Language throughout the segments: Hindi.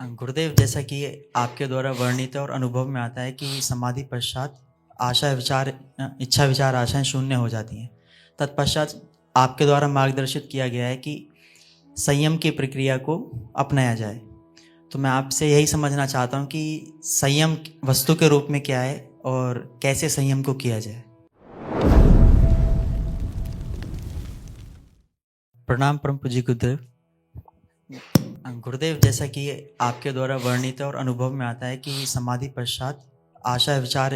गुरुदेव, जैसा कि आपके द्वारा वर्णित है और अनुभव में आता है कि समाधि पश्चात आशा विचार इच्छा विचार आशाएं शून्य हो जाती हैं। तत्पश्चात आपके द्वारा मार्गदर्शित किया गया है कि संयम की प्रक्रिया को अपनाया जाए। तो मैं आपसे यही समझना चाहता हूँ कि संयम वस्तु के रूप में क्या है और कैसे संयम को किया जाए। प्रणाम परम पूज्य गुरुदेव। गुरुदेव, जैसा कि आपके द्वारा वर्णित है और अनुभव में आता है कि समाधि पश्चात आशा विचार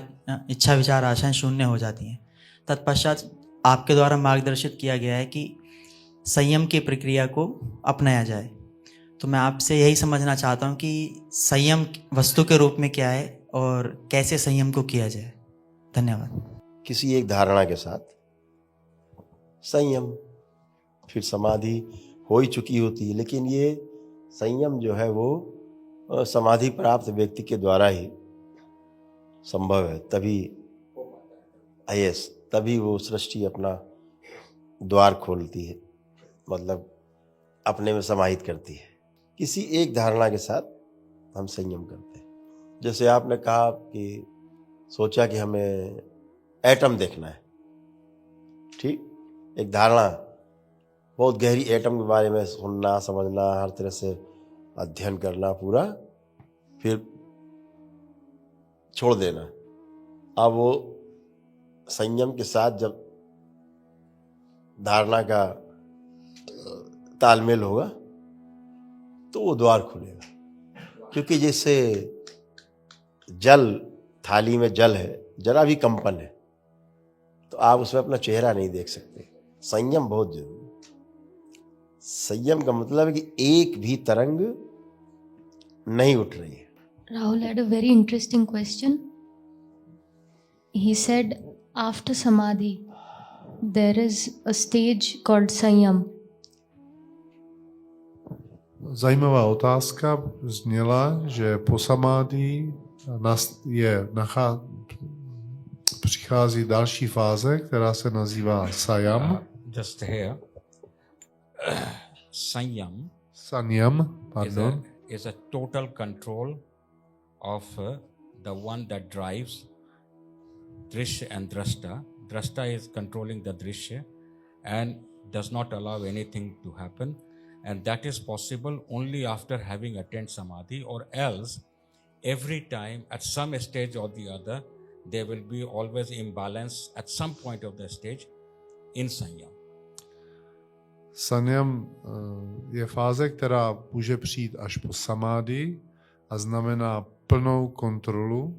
इच्छा विचार आशाएं शून्य हो जाती हैं। तत्पश्चात आपके द्वारा मार्गदर्शित किया गया है कि संयम की प्रक्रिया को अपनाया जाए। तो मैं आपसे यही समझना चाहता हूँ कि संयम वस्तु के रूप में क्या है और कैसे संयम को किया जाए। धन्यवाद। किसी एक धारणा के साथ संयम, फिर समाधि हो ही चुकी होती है, लेकिन ये संयम जो है वो समाधि प्राप्त व्यक्ति के द्वारा ही संभव है। तभी वो सृष्टि अपना द्वार खोलती है, मतलब अपने में समाहित करती है। किसी एक धारणा के साथ हम संयम करते हैं। जैसे आपने कहा कि सोचा कि हमें एटम देखना है, ठीक, एक धारणा, बहुत गहरी एटम के बारे में सुनना, समझना, हर तरह से अध्ययन करना पूरा, फिर छोड़ देना। अब वो संयम के साथ जब धारणा का तालमेल होगा तो वो द्वार खुलेगा। क्योंकि जैसे जल, थाली में जल है, जरा भी कंपन है तो आप उसमें अपना चेहरा नहीं देख सकते। संयम बहुत जरूरी है। संयम का मतलब है कि एक भी तरंग नहीं उठ रही है। Rahul had a very interesting question. He said after Samadhi there is a stage called Sanyam. Zajímavá otázka zněla, že po samádi přichází další fáze, která se nazývá Sayam. Just here, Sanyam is a total control of the one that drives Drishya and Drashta. Drashta is controlling the Drishya and does not allow anything to happen. And that is possible only after having attained Samadhi, or else every time at some stage or the other, there will be always imbalance at some point of the stage in Sanyam. Sanyam je fáze, která může přijít až po samádi a znamená plnou kontrolu,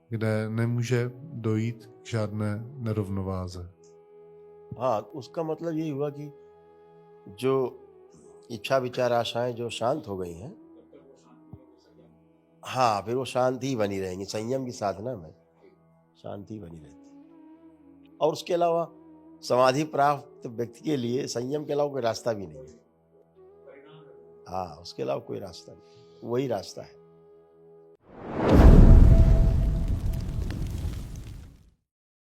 kde nemůže dojít k žádné nerovnováze. हाँ, उसका मतलब यही हुआ कि जो इच्छा विचार आशाएं जो शांत हो गई हैं, हाँ, फिर वो शांति बनी रहेंगी। संयम की साधना में शांति बनी रहती है। और उसके अलावा समाधि प्राप्त व्यक्ति के लिए संयम के अलावा कोई रास्ता भी नहीं है। हाँ, उसके अलावा कोई रास्ता नहीं, वही रास्ता है।